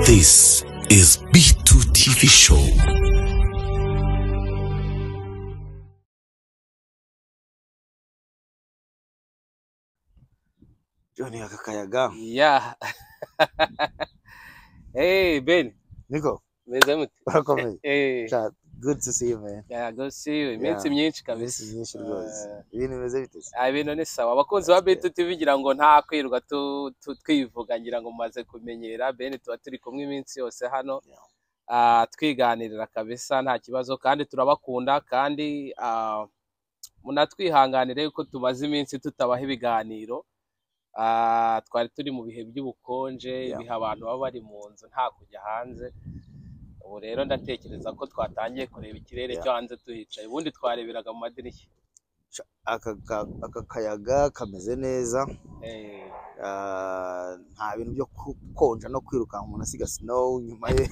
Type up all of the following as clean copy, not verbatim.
This is B2 TV Show. Johnny Akakayaga. Yeah. Hey, Ben. Nico, Meze welcome. Hey. Good to see you, man. Yeah, good to see you. Yeah. Iminsi myinshi kabisa. Iminsi myinshi rwose. Ibintu bimeze bite? Ibintu ni sawa. Abakunzi ba B2 TV ngira ngo nta kwirwa twivuga ngira ngo mumaze kumenyera. Ben tuba turi kumwe iminsi yose hano. Twiganirira kabisa nta kibazo kandi turabakunda kandi munatwihanganire yuko tumaze iminsi tutabaha ibiganiro. Twari turi mu bihe by'ubukonje, ibihe abantu baba bari mu nzu nta kujya hanze. Ubu rero ndatekereza ko twatangiye kureba ikirere cyo hanze tuhicaye, ubundi twareberaga mu madirishya. Aka kayaga kameze neza. Nta bintu byo konja no kwiruka umuntu asiga snow nyuma ye.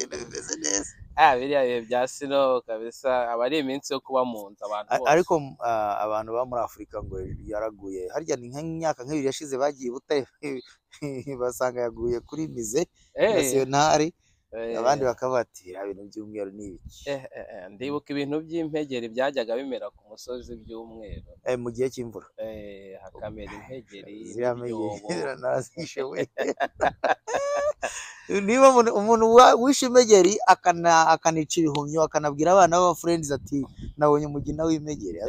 Bimeze neza. Biriya bihe bya snow kabisa aba ari iminsi yo kuba mu nzu abantu bose. Ariko abantu ba muri Afrika ngo yaraguye. Harya ni nk'imyaka nk'ibiri yashize bagiye Butare basanga yaguye kuri Mize Nationale. Abandi bakabatira ibintu by'umweru n'ibiki. Ndibuka ibintu by'impegeri byajyaga bimera ku musozi by'umweru. Mu gihe cy'imvura. Hakamera impegeri. Ziramenyera narazishe we. Niba umuntu wishe impegeri akanica ibihumyo akanabwira abana b'aba friends ati nabonye umugina w'impegeri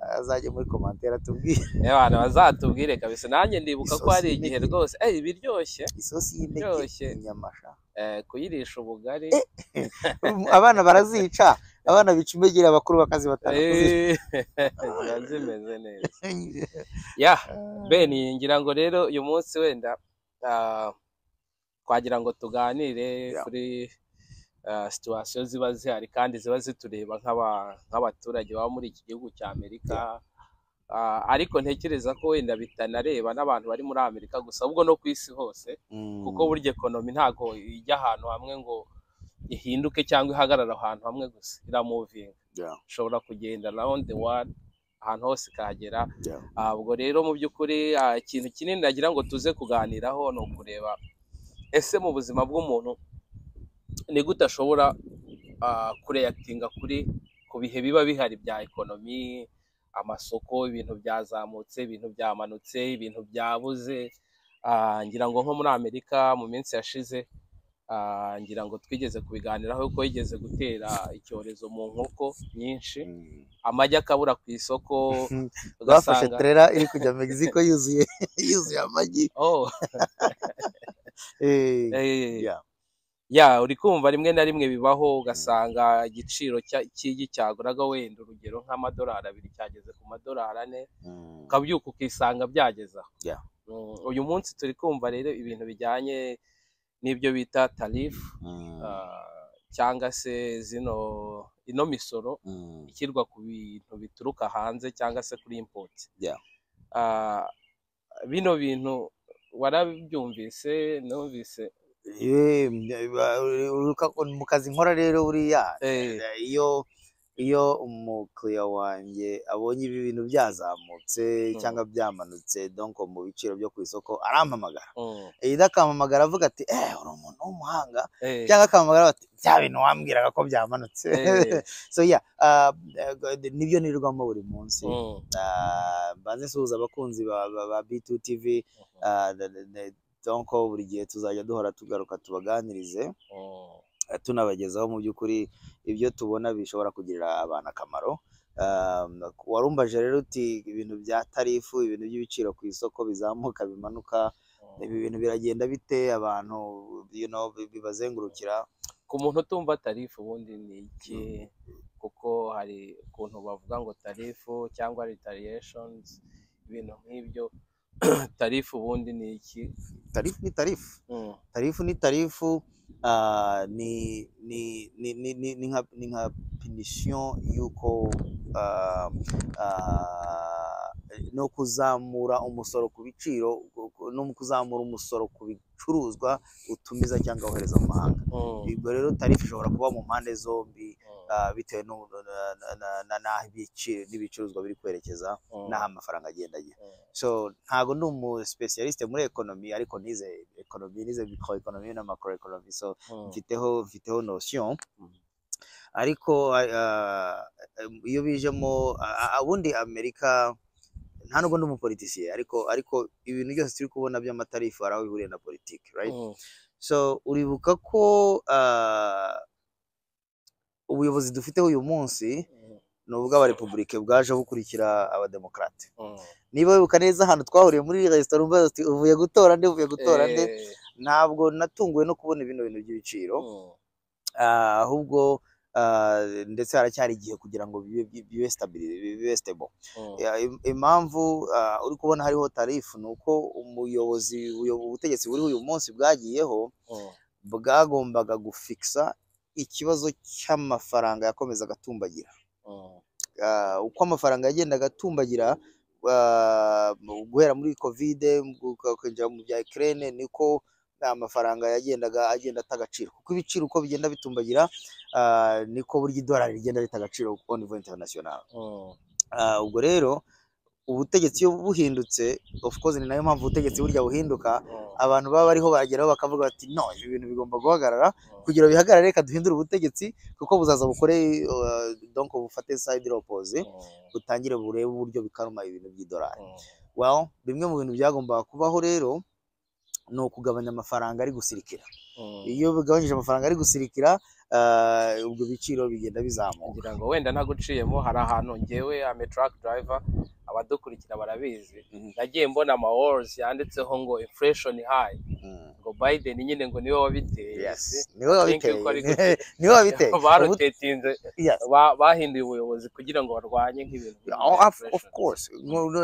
azajye muri commentaire atubwire. Abantu bazatubwire kabisa nanjye ndibuka ko hari igihe rwose biryoshye. Isosi y'impegeri inyamasha. Kuyirisha ubugari. Abana barazica. Abana bica impegeri abakuru bakazibata. Zimeze neza. Ya Ben ngira ngo rero uyu munsi wenda twagira ngo tuganire kuri situation ziba zihari kandi ziba zitureba nk'abaturage baba muri iki gihugu cya Amerika. Ariko ntekereza ko wenda bitanareba n'abantu bari muri Amerika gusa ahubwo no ku isi hose kuko burya ekonomi ntago ijya ahantu hamwe ngo ihinduke cyangwa ihagarara ahantu hamwe gusa iramuvinga. Ushobora kugenda around the world ahantu hose ikahagera. Ubwo rero mu by'ukuri ikintu kinini nagira ngo tuze kuganiraho no kureba ese mu buzima bw'umuntu ni gute ashobora kureactinga ku bihe biba bihari bya ekonomi, amasoko, ibintu byazamutse, ibintu byamanutse, ibintu byabuze. Ngira ngo nko muri Amerika mu minsi yashize ngira ngo twigeze kubiganiraho ko yigeze gutera icyorezo mu nkoko nyinshi, amagi akabura ku isoko, bafashe trailer iri kujya Mexico yuzuye amagi. Uri kumva rimwe na rimwe bibaho ugasanga igiciro cy'igi cyaguraga wenda urugero nk'amadolari 2 cyageze ku madolari 4, ukabyuka ukisanga byageza. Uyu munsi turi kumva rero ibintu bijyanye n'ibyo bita tarifu cyangwa se ino misoro ikirwa ku bintu bituruka hanze cyangwa se kuri import. Bino bintu warabyumvise numvise. Mu kazi nkora rero buriya iyo umukiriya wanjye abonye ibi bintu byazamutse cyangwa byamanutse donc mu biciro byo ku isoko arampamagara. Akampamagara avuga ati uri umuntu w'umuhanga, cyangwa akampamagara ati bya bintu wambwiraga ko byamanutse. So nibyo nirirwamo buri munsi. Mbanze nsuhuza abakunzi ba B2 TV. Donc buri gihe tuzajya duhora tugaruka tubaganirize tunabagezaho mu by'ukuri ibyo tubona bishobora kugirira abantu akamaro. Warumbaje rero uti ibintu bya tarifu, ibintu by'ibiciro ku isoko bizamuka bimanuka, ibi bintu biragenda bite abantu bibazengurukira? Ku muntu utumva tarifu ubundi ni iki? Kuko hari ukuntu bavuga ngo tarifu cyangwa retaliations, ibintu nk'ibyo. Tarifu ubundi ni iki? Tarifu ni tarifu. Tarifu ni tarifu. Ni nka punishon yuko no kuzamura umusoro ku biciro, no kuzamura umusoro ku bicuruzwa utumiza cyangwa wohereza mu mahanga. Ubwo rero tarifu ishobora kuba mu mpande zombi bitewe n'aho n'ibicuruzwa biri kwerekeza n'aho amafaranga agenda ajya. So ntago ndi umu specialiste muri ekonomi ariko nize economy nize microeconomy na macroeconomy, so mfiteho notion. Ariko iyo bijemo ubundi Amerika nta nubwo ndi umupoliticiye, ariko ibintu byose turi kubona by'amatarifu araho bihuriye na politiki, right? So uribuka ko ubuyobozi dufite uyu munsi nubwo abarepublike bwaje bukurikira abademokrate. Niba wibuka neza ahantu twahuriye muri restaurant uvuye gutora nde, ntabwo natunguwe no kubona ibintu by'ibiciro, ahubwo ndetse haracyari igihe kugira ngo bibe stable. Impamvu uri kubona hariho tarifu nuko ubutegetsi buri uyu munsi bwagiyeho bwagombaga gufixa ikibazo cy'amafaranga yakomezaga atumbagira. Uko amafaranga yagendaga atumbagira guhera muri covid kwinjira mu bya Ukraine, niko amafaranga yagendaga agenda atagaciro, kuko ibiciro uko bigenda bitumbagira niko burya idolari rigenda ritagaciro ku niveau international. Ubwo rero ubutegetsi iyo buhindutse, of course ni nayo mpamvu ubutegetsi burya buhinduka, abantu baba bariho bageraho bakavuga bati no, ibi bintu bigomba guhagarara. Kugira bihagarare reka duhindure ubutegetsi, kuko buzaza bukore donc bufate side opposite, butangire burebe uburyo bikaruma ibintu by'idolari. Well, bimwe mu bintu byagombaga kubaho rero no kugabanya amafaranga ari gusirikira. Iyo bigabanyije amafaranga ari gusirikira, ubwo biciro bigenda bizamuka. Ngira ngo wenda naguciyemo, hari ahantu ngewe ame truck driver abadukurikira barabizi, nagiye mbona ama walls yanditseho ngo inflation high, ngo Biden nyine ngo niwe wabiteye. Yes, niwe wabiteye. Niwe wabiteye. Barutetinze, bahinduye ubuyobozi kugira ngo barwanye nk'ibintu. Of course,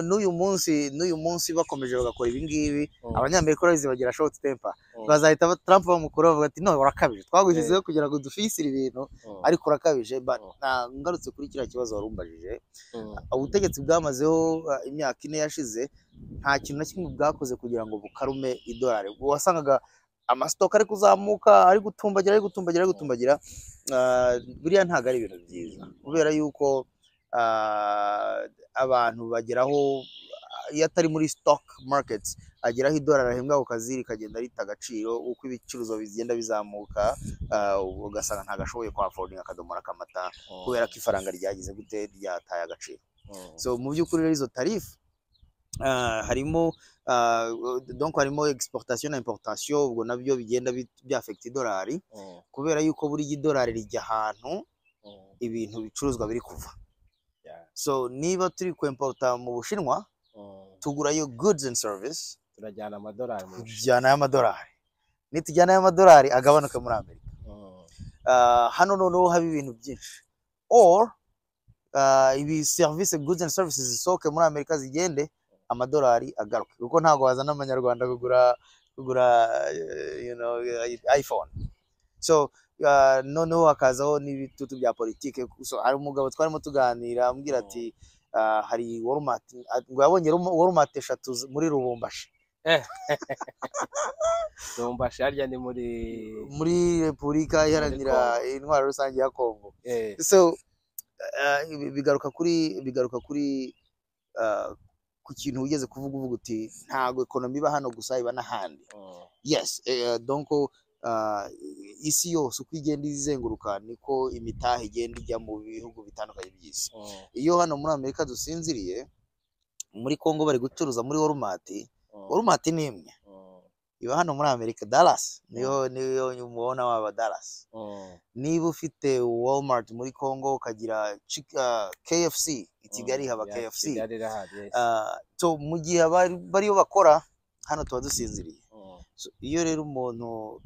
n'uyu munsi bakomeje bagakora ibi ngibi, abanyamerika bazi bagira short temper, bazahita Trump bamukura bavuga ati no, urakabije, twagushyizeho kugira ngo dufisire ibintu, ariko urakabije. Ngarutse kuri kiriya kibazo warumbajije, ubutegetsi bwamazeho imyaka 4 yashize, nta kintu na kimwe bwakoze kugira ngo bukarume idolari. Wasangaga amastock ari kuzamuka, ari gutumbagira. Buriya ntago ari ibintu byiza, kubera yuko abantu bageraho, iyo atari muri stock markets, ageraho idolari ahembwa ku kazi rikagenda rita agaciro, uko ibicuruzwa bigenda bizamuka, ugasanga ntagashoboye kwa affording akadomora kamata, kubera ko ifaranga ryagize gute, ryataye agaciro. So mu by'ukuri rero izo tarifu harimo donc harimo exportation na importation, ubwo nabyo bigenda byafect idolari, kubera yuko buri idolari rijya ahantu ibintu bicuruzwa biri kuva. So niba turi ku importa mu Bushinwa, tugura yo goods and service, turajyana amadolari mu Bushinwa, amadolari nitujyana amadolari agabanuka muri Amerika. Hano noneho haba ibintu byinshi, or ibi service goods and services zisohoke muri Amerika zigende, amadolari agaruka, kuko ntago wazana amanyarwanda kugura iPhone. So noneho hakazaho n'ibitutu bya politike. So hari umugabo twarimo tuganira ambwira ati hari Walmart, ngo yabonye Walmart 3 muri Lubumbashi. Lubumbashi harya ni muri Repubulika Iharanira Intwaro Rusange ya Kongo. So bigaruka kuri ku kintu ugeze kuvuga uti ntago economy iba hano gusa, iba n'ahandi. Yes, donc isi yose uko igenda izenguruka niko imitaha igenda ijya mu bihugu bitandukanye by'isi. Iyo hano muri Amerika dusinziriye, muri Kongo bari gucuruza muri Walmart ni imwe, iba hano muri Amerika Dallas niyo umubona waba Dallas. Niba ufite Walmart muri Kongo ukagira KFC i Kigali, haba KFC. So mu gihe bariyo bakora hano tuba dusinziriye. So iyo rero umuntu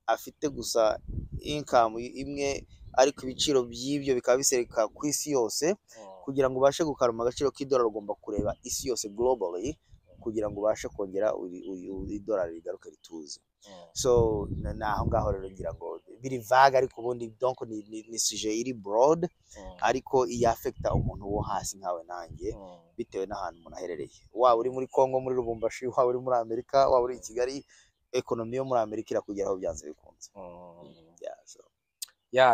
afite gusa income imwe, ariko ibiciro by'ibyo bikaba bisereka ku isi yose, kugira ngo ubashe gukaruma agaciro k'idolari ugomba kureba isi yose globally, kugira ngo ubashe kongera idolari rigaruke rituze. So naho ngaho rero ngira ngo biri vague, ariko ubundi donc ni sujet iri broad, ariko iya affecta umuntu wo hasi nkawe nanjye, bitewe n'ahantu umuntu aherereye. Waba uri muri Kongo, muri Lubumbashi, waba uri muri Amerika, waba uri i Kigali, economy yo muri Amerika irakugeraho byanze bikunze.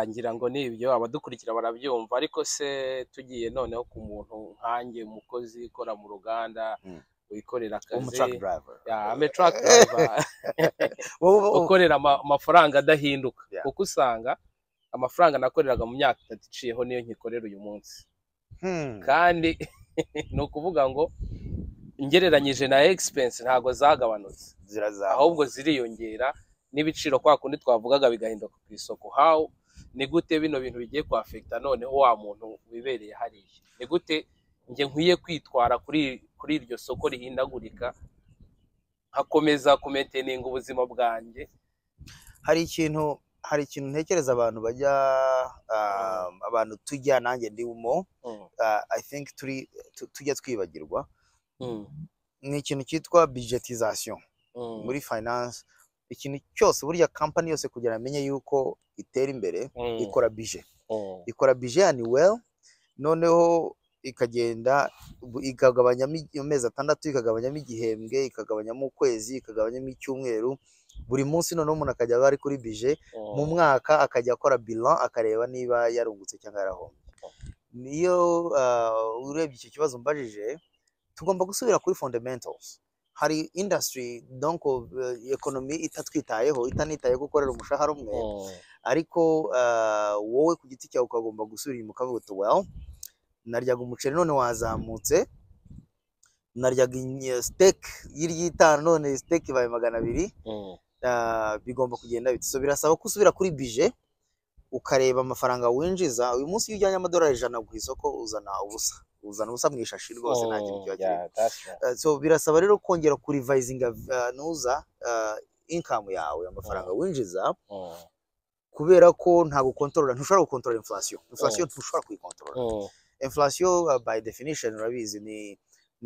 Ngira ngo nibyo abadukurikira barabyumva. Ariko se tugiye noneho ku muntu nkanjye, umukozi ukora mu ruganda, wikorera akazi truck driver ame truck driver ukorera amafaranga adahinduka kuko usanga amafaranga nakoreraga mu myaka 3 iciyeho niyo nkikorera uyu munsi kandi no kuvuga ngo ngereranyije na expense ntago zagabanutse ahubwo ziriyongera n'ibiciro kwa kundi twavugaga bigahinduka ku isoko. How ni gute bino bintu bigiye ku affecta noneho wa muntu wibereye hariya? Ni gute nge nkwiye kwitwara kuri iryo soko rihindagurika hakomeza kumaintaininga ubuzima bwanjye? Hari ikintu ntekereza abantu bajya abantu tujya nanjye ndimo I think tujya twibagirwa ni ikintu cyitwa budgetisation muri finance. Ikintu cyose burya company yose kugira amenye yuko itera imbere ikora budget annuel, noneho ikagenda ikagabanyamo amezi 6, ikagabanyamo igihembwe, ikagabanyamo ukwezi, ikagabanyamo icyumweru. Buri munsi noneho umuntu akajya bari kuri budget mu mwaka akajya akora bilan akareba niba yarungutse cyangwa yarahombye. Niyo urebye icyo kibazo mbajije, tugomba gusubira kuri fundamentals. Hari industry donc economy itatwitayeho, itanitaye gukorera umushahara umwe, ariko wowe ku giti cyawe ukagomba gusubira inyuma ukavuga uti well naryaga umuceri none wazamutse, naryaga steak y'itanu none steak ibaye 200. Bigomba kugenda biti. So birasaba ko usubira kuri budget ukareba amafaranga winjiza. Uyu munsi iyo ujyanye amadolari 100 ku isoko uzana ubusa mu ishashi rwose nta kintu cyakiri. So birasaba rero kongera ku revisinga income yawe, amafaranga winjiza, kubera ko nta gukontorora, ntushobora gukontorora inflation ntushobora kuyikontorora. Inflation by definition urabizi ni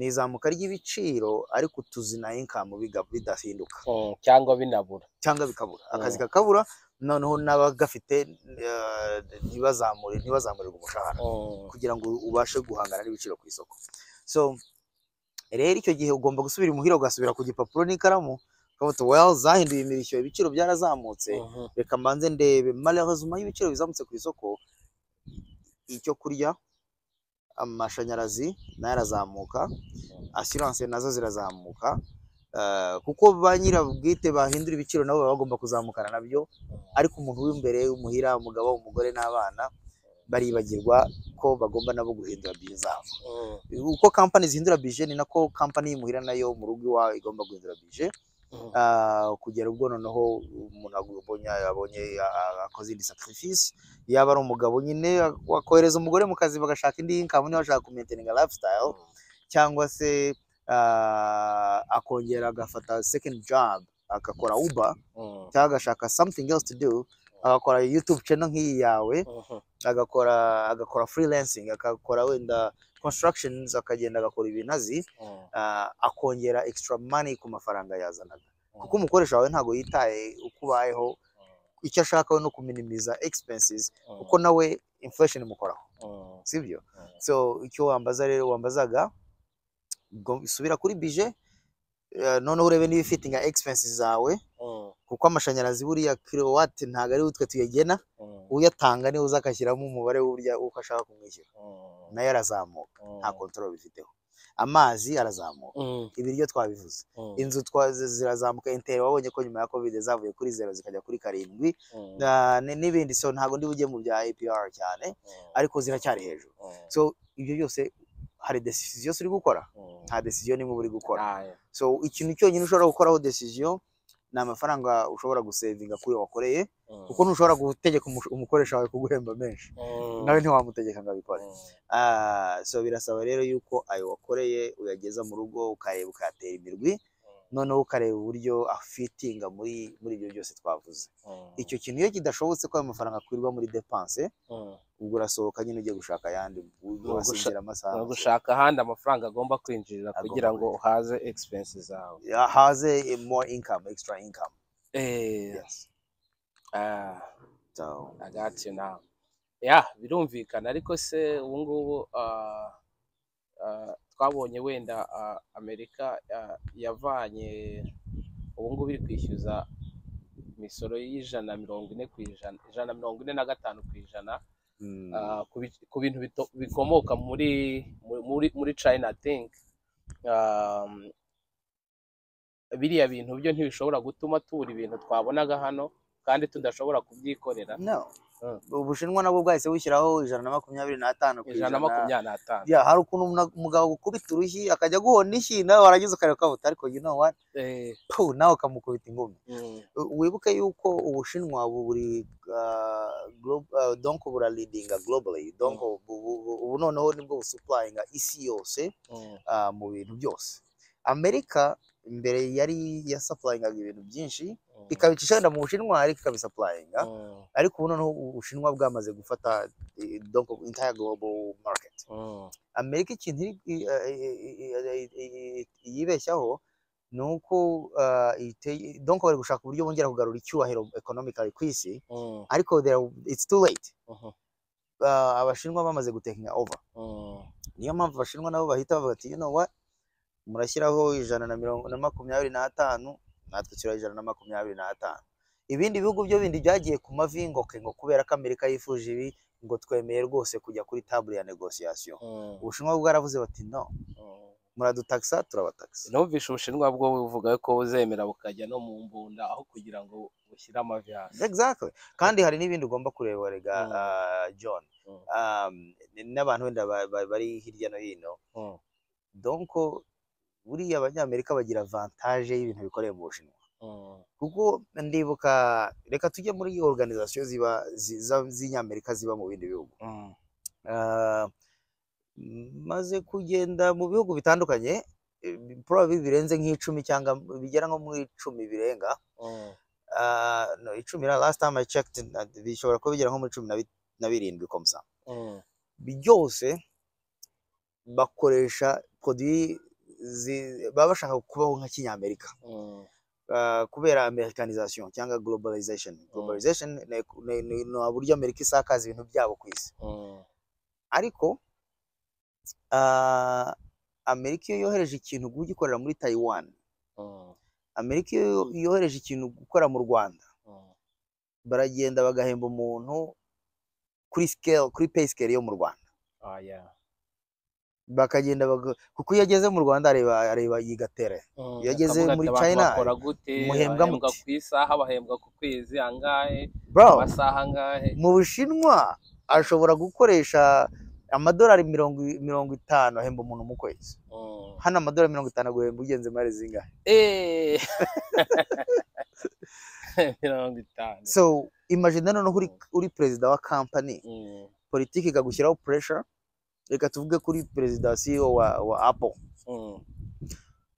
izamuka ry'ibiciro ariko tuzina income bidahinduka cyangwa binabura cyangwa bikabura, akazi kakabura, noneho n'abagafite ntibazamurirwe umushahara kugira ngo ubashe guhangana n'ibiciro ku isoko. So rero icyo gihe ugomba gusubira imuhira ugasubira ku gipapuro n'ikaramu ukavuga well zahinduye imirishyo, ibiciro byarazamutse, reka mbanze ndebe malheureusement y'ibiciro bizamutse ku isoko, icyo kurya, amashanyarazi nayo arazamuka, assurance nazo zirazamuka, kuko ba nyirabwite bahindura ibiciro nabo bagomba kuzamukana nabyo, ariko umuntu w'imbere umuhira, umugabo, umugore n'abana baribagirwa ko bagomba nabo guhindura budget zabo. Uko company zihindura budget ni nako company y'imuhira nayo mu rugo iwawe igomba guhindura budget, kugera ubwo noneho umuntu abonye akoze indi sacrifice. Yaba ari umugabo nyine wakohereza umugore mu kazi bagashaka indi income niba ashaka kumaintaininga lifestyle, cyangwa se akongera agafata second job agakora Uber, cyangwa agashaka something else to do, agakora YouTube channel nk'iyi yawe, agakora freelancing, agakora wenda constructions, akagenda agakora ibintu azi, akongera extra money ku mafaranga yazanaga, kuko umukoresha wawe ntago yitaye ukubayeho, icyo ashaka we no kuminimiza expenses, kuko nawe inflation imukoraho, sibyo? So icyo wambazaga subira kuri budget, noneho urebe niba ifitting expenses zawe, kuko amashanyarazi buriya kilowatt ntago ari utwe tuyagena, uyatanga ni uzakashyiramo umubare w'urya uko ashaka kumwishyura, nayo arazamuka, nta control bifiteho. Amazi arazamuka, ibiryo twabivuze, inzu zirazamuka, intero wabonye ko nyuma ya covid zavuye kuri 0 zikajya kuri 7, n'ibindi. So ntago ndi bujye mu bya APR cyane, ariko ziracyari hejuru. So ibyo byose hari decision uri gukora, nta decision nimwe uri gukora. So ikintu cyonyine ushobora gukoraho decision ni amafaranga ushobora gusavinga kuri wakoreye, kuko ntushobora gutegeka umukoresha wawe kuguhemba menshi, nawe ntiwamutegeka ngo abikore. So birasaba rero yuko ayo wakoreye uyageza mu rugo ukareba ukatera imirwi, noneho ukareba uburyo afitinga muri ibyo byose twavuze. Icyo kintu iyo kidashobotse ko ayo mafaranga akwirwa muri dépense, ubwo urasohoka nyine ujye gushaka yandi, wasinzira amasaha, gushaka ahandi amafaranga agomba kwinjirira kugira ngo uhaze expenses zawe, haze more income, extra income. Yes. So I got you now. Birumvikana, ariko se ubu ngubu twabonye wenda Amerika yavanye ubu ngubu iri kwishyuza imisoro y'140%, 145% ku bintu bikomoka muri China, I think biriya bintu byo ntibishobora gutuma tubura ibintu twabonaga hano kandi tudashobora kubyikorera. No. Ubushinwa nabwo bwahise bushyiraho 125 ku ijana. 125. Yeah, hari ukuntu umugabo gukubita urushyi akajya guhona ishyi nawe warangiza ukareka kabuta, ariko you know what, nawe ukamukubita ingumi. Wibuke yuko Ubushinwa buri donc bura leadinga globally, donc ubu noneho nibwo busupplyinga isi yose mu bintu byose. Amerika mbere yari supplyinga ibintu byinshi ikabicisha wenda mu Bushinwa ariko ikabisupplyinga, ariko ubu noneho Ubushinwa bwamaze gufata donc entire global market. Amerika ikintu yibeshyaho nuko donc bari gushaka uburyo bongera kugarura icyubahiro economically ku isi, ariko it's too late. Abashinwa bamaze gutekinga over. Niyo mpamvu abashinwa nabo bahita bavuga ati you know what, murashyiraho 125 natwe kirajana na 125. Ibindi bihugu byo bindi byagiye ku mavi ngo kubera ko Amerika yifuje ibi ngo twemeye rwose kujya kuri table ya negotiation. Ubushinwa bwaravuze bati no, muradutaxa turabataxa. Numvishe Ubushinwa bwo buvuga ko buzemera bukajya no mu mbunda aho kugira ngo bushyire amavi hasi. Exactly. Kandi hari n'ibindi ugomba kureba rega John, n'abantu wenda bari hirya no hino, donc buriya abanyamerika bagira avantage y'ibintu bikoreye mu Bushinwa. Kuko ndibuka, reka tujye muri organisation z'inyamerika ziba mu bindi bihugu. Maze kugenda mu bihugu bitandukanye, probably birenze nk'icumi cyangwa bigera nko muri 10 birenga. No, 10 last time I checked, bishobora ko bigera nko muri 17 komsa. Byose bakoresha produit baba bashaka kubaho nka kinyamerika, kubera americanization cyangwa globalization. Globalization ni uburyo Amerika isakaza ibintu byabo ku isi. Ariko Amerika iyo yohereje ikintu gukorera muri Taiwan, Amerika iyo yohereje ikintu gukora mu Rwanda, baragenda bagahemba umuntu kuri pay scale yo mu Rwanda. Bakagenda kuko iyo ageze mu Rwanda areba yigatere. Iyo ageze muri China muhembwa ku isaha, bahembwa ku kwezi angahe, amasaha angahe. Mu Bushinwa ashobora gukoresha amadolari 50 ahemba umuntu mu kwezi. Hano amadolari 50 guhemba ugenze mare zingahe? 50. So imagine noneho uri president wa company, politiki ikagushyiraho pressure. Reka tuvuge kuri president CEO wa Apple,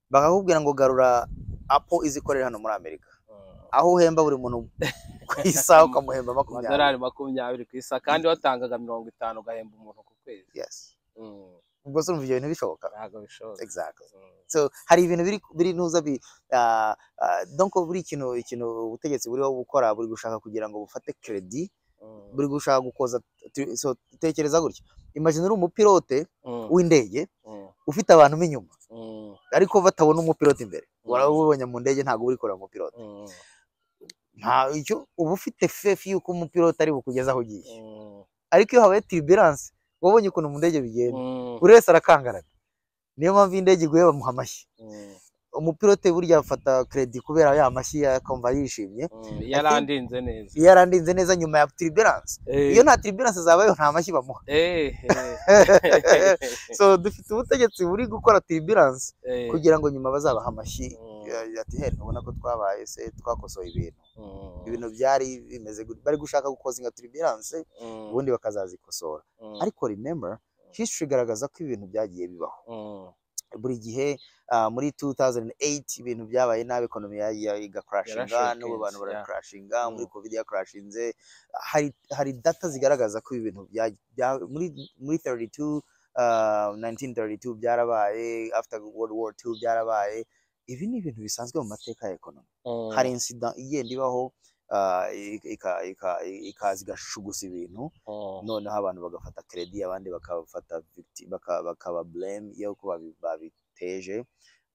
bakakubwira ngo garura Apple izikorera hano muri Amerika, aho uhemba buri muntu ku isaha ukamuhemba $20 ku isaha, kandi watangaga 50 ugahemba umuntu ku kwezi. Yes. Ubwo se umva ibyo bintu bishoboka? Ntabwo bishoboka. Exactly. So hari ibintu biri ntuza donc buri ikintu ubutegetsi buriho gukora, buri gushaka kugira ngo bufate credit, buri gushaka gukoza. So tekereza gutya, imagine uri umupilote w'indege ufite abantu inyuma, ariko batabona umupilote imbere. Warabonye mu ndege ntago uri kora umupilote, nta icyo uba ufite fefe yuko umupilote ari bukugeza aho ugiye. Ariko iyo habaye turbulence, wabonye ukuntu mu ndege bigenda, buri wese arakangarana. Niyo mpamvu indege iguye bamuha amashyi. Umupilote burya afata credit kubera ya mashyi akumva yishimye. Yarandinze neza nyuma ya turbulence. Iyo nta turbulence zabayeho nta mashyi bamuha. So dufite ubutegetsi buri gukora turbulence kugira ngo nyuma bazabaha amashyi. Ati he ubona ko twabaye se twakosoye ibintu byari bimeze bari gushaka gukozinga turbulence, ubundi bakazazikosora. Ariko remember, history igaragaza ko ibintu byagiye bibaho. Buri gihe muri 2008 ibintu byabaye nabi, economy ya crashinga, n'ubu abantu bara crashinga, muri covid ya crashinze. Hari data zigaragaza ko ibintu muri 1932 byarabaye, after World War II byarabaye. Ibi ni ibintu bisanzwe mu mateka ya economy. Hari incident igenda ibaho ikaza igashugusa ibintu, noneho abantu bagafata credit, abandi bakabafata victim, bakaba blame yuko babiteje.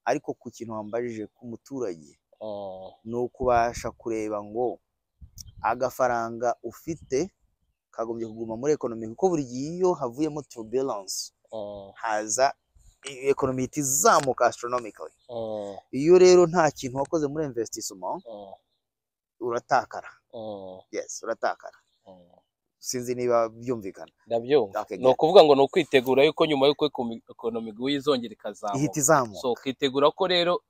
Ariko ku kintu wambajije ku muturage, no kubasha kureba ngo agafaranga ufite kagombye kuguma muri economy, kuko buri gihe iyo havuyemo turbulence haza economy itizamuka astronomically. Iyo rero nta kintu wakoze muri investissement uratakara. Yes, uratakara. Sinzi niba byumvikana. Ndabyumva. No kuvuga ngo no kwitegura yuko nyuma yuko economy izongera ikazamuka. So kwitegura ko rero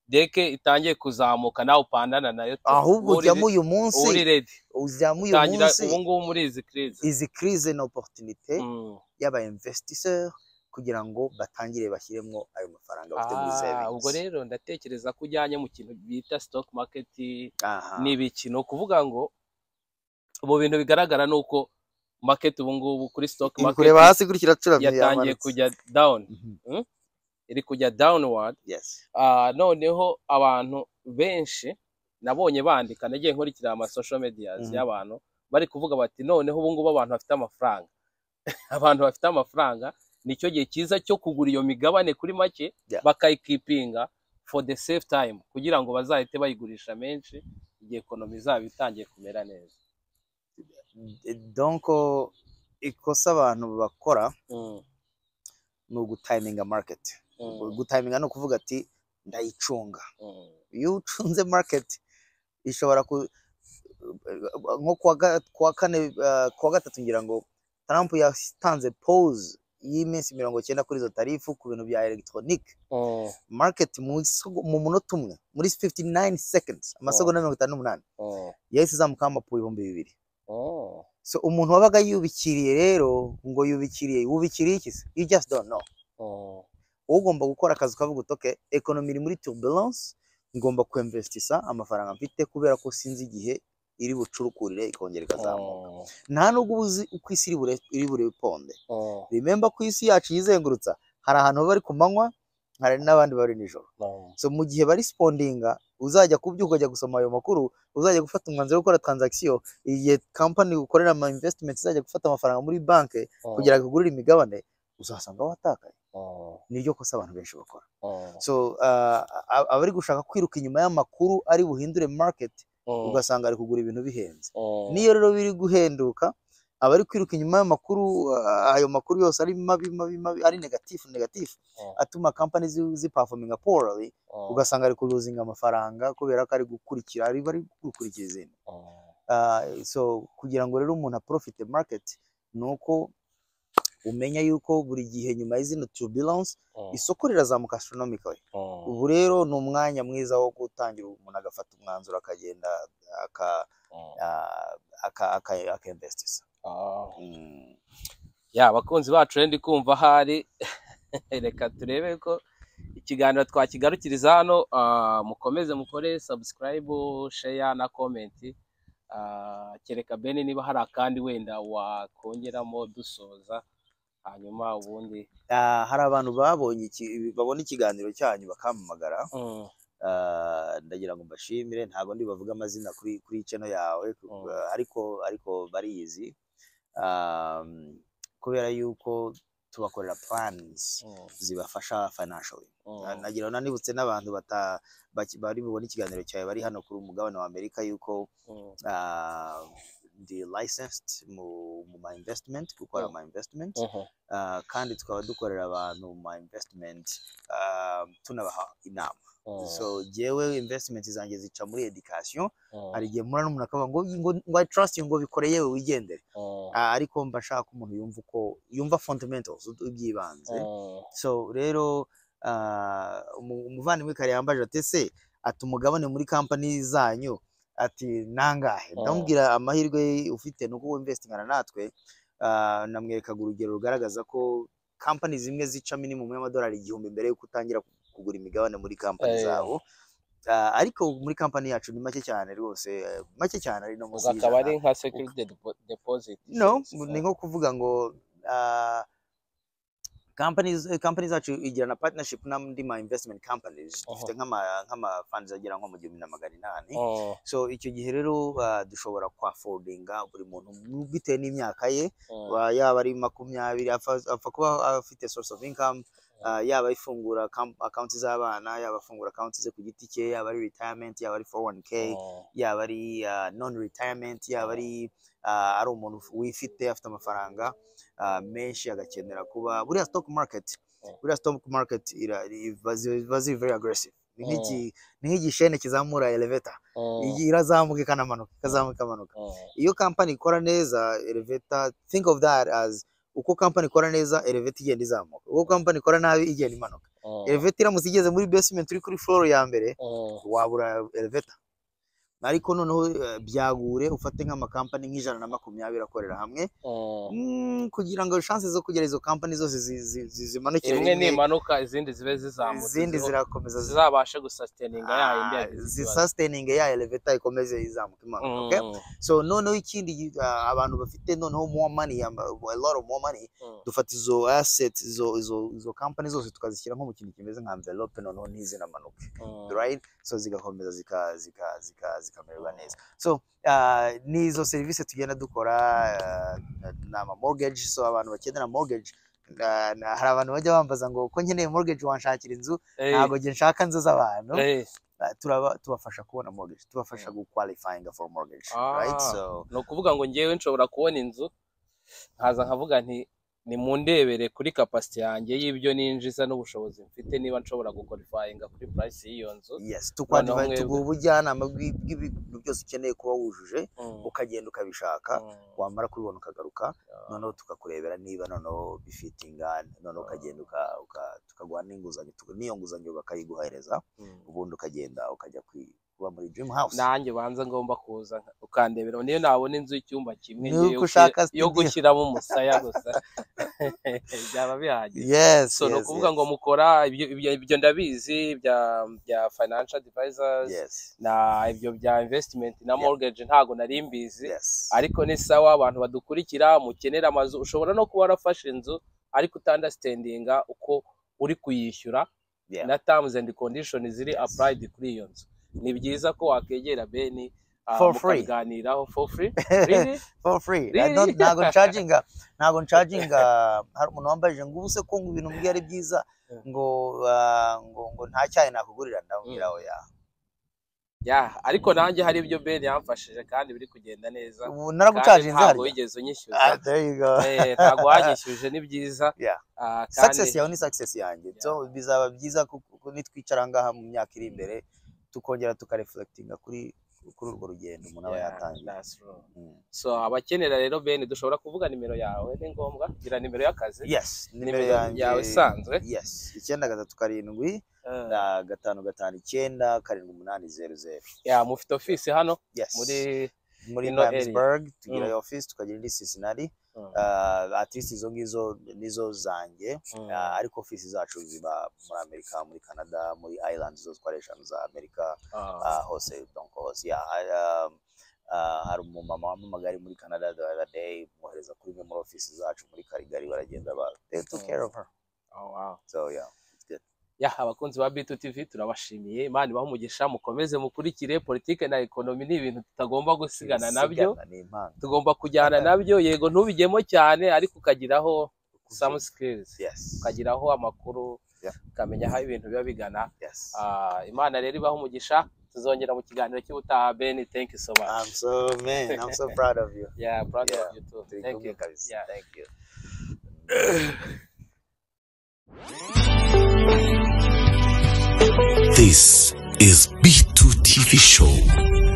deke itangiye kuzamuka nawe upandana nayo. Ahubwo ujyamo uyu munsi. Uri ready. Ujyamo uyu munsi. Ubu ngubu muri izi crise na opportunité y'aba investisseurs kugira ngo batangire bashyiremo ayo mafaranga bafite muri savings. Ubwo rero ndatekereza ko ujyanye mu kintu bita stock market n'ibikino kuvuga ngo ubu bintu bigaragara nuko market ubu ngubu kuri stock market kureba hasi kuri kiracuramye yatangiye kujya down. Iri kujya downward. Yes. Noneho abantu benshi nabonye bandika nagiye nkurikira ama social media y'abantu bari kuvuga bati noneho ubu ngubu abantu bafite amafaranga abantu bafite amafaranga nicyo gihe cyiza cyo kugura iyo migabane kuri make bakayikipinga for the safe time kugira ngo bazahite bayigurisha menshi igihe economy zabo itangiye kumera neza. Donc ikosa abantu bakora no gutiminga market. Gutiminga no kuvuga ati ndayicunga. Iyo ucunze market ishobora nko kwa kane kwa gatatu ngira ngo Trump yatanze pause y'iminsi 90 kuri izo tarifu ku bintu bya electronic. Market mu munota umwe muri 59 seconds amasegonda 58 yahise izamuka amapu 2,000. So umuntu wabaga yubikiriye rero ngo wubikiriye iki se? You just don't know. Ugomba gukora akazi kavuga utoke economy iri muri turbulence, ngomba kuinvestisa amafaranga mfite kubera ko sinzi igihe iri bucurukurire ikongera ikazamuka. Nta nubwo ubuzi uko isi iri bureponde. Remember ko isi yacu yizengurutsa hari ahantu bari ku manywa hari n'abandi bari nijoro. So mu gihe bari respondinga uzajya kubyuka ujya gusoma ayo makuru, uzajya gufata umwanzuro wo gukora transaction, igihe company ukorera ama investments izajya gufata amafaranga muri banke kugira ngo igurire imigabane uzasanga watakaye. Niryo kosa abantu benshi bakora. So abari gushaka kwiruka inyuma y'amakuru ari buhindure market ugasanga ari kugura ibintu bihenze. Niyo rero biri guhenduka abari kwiruka inyuma y'amakuru ayo makuru yose ari mabi ari negative atuma companies ziperforminga poorly ugasanga ari kulosinga amafaranga kubera ko ari gukurikira ari bari gukurikira izindi. So kugira ngo rero umuntu profit market nuko umenya yuko buri gihe nyuma y'izino turbulence isoko rirazamuka astronomically. Ubu rero ni umwanya mwiza wo gutangira umuntu agafata umwanzuro akagenda aka investisa. Ya bakunzi bacu ndi kumva hari reka turebe ko ikiganiro twakigarukiriza hano. Mukomeze mukore subscribe, share na comment. Kereka Beni niba hari akandi wenda wakongeramo dusoza hanyuma ubundi. Hari abantu babonye babona ikiganiro cyanyu bakampamagara. Ndagira ngo mbashimire, ntago ndi bavuga amazina kuri channel yawe ariko bariyizi kubera yuko tubakorera plans zibafasha financially. Nagira nanibutse n'abantu bari bubona ikiganiro cyawe bari hano kuri umugabane wa Amerika yuko ndi licensed mu my investment gukora my investment kandi tukaba dukorera abantu my investment tunabaha inama. So jewe investment zanjye zica muri education. Hari gihe mura n'umuntu akaba ngo I trust you ngo bikore yewe wigendere. Ariko mbashaka umuntu yumva fundamentals ubyibanze. So rero umuvandimwe kare yambaje ati se umugabane muri company zanyu ati nangahe. Ndambwira amahirwe ufite nuko investingana natwe. Namwerekaga urugero rugaragaza ko company zimwe zica minimum y'amadolari 1,000 mbere yuko utangira kugura imigabane muri company zabo. Ariko muri company yacu ni make cyane rwose, make cyane ari no musi. Akaba ari nka security deposit. No, ni nko kuvuga ngo companies zacu igirana partnership n'andi ma investment companies. Dufite nk'ama funds agera nko mu 1,800. So icyo gihe rero dushobora affordinga buri muntu bitewe n'imyaka ye. Yaba ari 20 apfa kuba afite source of income. Yaba ifungura accounts z'abana, yaba afungura accounts ze ku giti cye, yaba ari retirement, yaba ari 401k, yaba ari non retirement, yaba ari umuntu wifite afite amafaranga menshi agakenera kuba buriya stock market buriya stock market iba very aggressive. Ni nk'igishene kizamura elevator, irazamuka ikamanuka iyo company ikora neza elevator, think of that as uko company ikora neza elevator igenda izamuka, uko company ikora nabi igenda imanuka. Elevator iramutse igeze muri basement uri kuri floor ya mbere wabura elevator, ariko noneho byagure ufate nk'ama company nk'ijana akorera hamwe kugira ngo chances zo kugera izo company zose zimanukire rimwe n'impanuka izindi zibe zizamutse, izindi zirakomeza zizabashe gusustaininga ya indi sustaining ya elevator ikomeze izamuka imanuka. Okay, so noneho ikindi abantu bafite noneho more money, a lot of more money, dufata izo assets izo company zose tukazishyira nko mu kintu kimeze nka envelope, noneho ntizinamuke, right? So zigakomeza zikamererwa neza. So nizo service tugenda dukora nama mortgage. So abantu bakenera mortgage, hari abantu bajya bambaza ngo ko nkeneye mortgage wanshakira inzu, ntago nge nshaka inzu z'abantu. Tubafasha kubona mortgage, tubafasha qualifying for mortgage, right? So no kuvuga ngo ngewe nshobora kubona inzu nkaza nkavuga nti ni mundebere kuri capacity yanjye y'ibyo ninjiza n'ubushobozi mfite, niba nshobora guqualifyinga kuri price y'iyo nzu. Yes, tukwandika ubujyanama bw'ibintu byose ukeneye kuba wujuje, ukagenda ukabishaka, wamara kubibona ukagaruka, noneho tukakurebera niba noneho bifitinga, noneho ukagenda tukaguha n'inguzanyo, n'iyo nguzanyo bakayiguhereza, ubundi ukagenda ukajya kuba muri dream house. Nanjye banza ngomba kuza ukandebera, niyo nabona inzu y'icyumba kimwe yo gushyiramo umusaya gusa byaba bihagije. Yes, so no kuvuga ngo mukora ibyo ndabizi bya financial advisors, na ibyo bya investment na mortgage ntago nari mbizi, ariko ni sawa abantu badukurikira mukenera amazu, ushobora no kuba warafashe inzu ariko utandastandinga uko uri kuyishyura na terms and conditions ziri applied kuri iyo nzu. Ni byiza ko wakegera Beni mukaganiraho for free. Really? For free. Ntago charging hari umuntu wambaje ngo ubuse ko ibintu mbye ari byiza ngo nta cyayi nakugurira, ndabwira oya. Ariko nanjye hari ibyo Beni yamfashije kandi biri kugenda neza. Naragucharginze hari. Ntago wigeze unyishyuza. There you go. Ntago wanyishyuje, ni byiza. Success yawe ni success yanjye. So bizaba byiza kuko nitwicara ngaha mu myaka iri imbere tukongera tukareflectinga kuri urwo rugendo umuntu aba yatangiye. So abakenera rero Beni dushobora kuvuga nimero yawe, ni ngombwa gira nimero y'akazi? Yes, nimero yawe isanzwe. Yes, 937 559 7800. Mufite office hano muri Johannesburg, tugira office tukagira indi Cincinnati. At least izo ngizo nizo zanjye, ariko office zacu ziba muri Amerika, muri Canada, muri Islands zose twareshanu za Amerika, hose donc hose. Hari umumama wamamagari muri Canada the other day, muhereza kuri muri office zacu muri Calgary, baragenda they took care of her. Oh wow. So yeah, it's good. Abakunzi ba B2 TV turabashimiye, Imana ibahe umugisha, mukomeze mukurikire. Politike na economy ni ibintu tutagomba gusigana nabyo, tugomba kujyana nabyo. Yego ntubigemo cyane, ariko ukagiraho some skills, ukagiraho amakuru, ukamenya aho ibintu biba bigana. Imana rero ibahe umugisha, tuzongera mu kiganiro cy'ubutaha. Beni, thank you so much. I'm so proud of you. Proud of you too. Thank you. Thank you. This is B2 TV Show.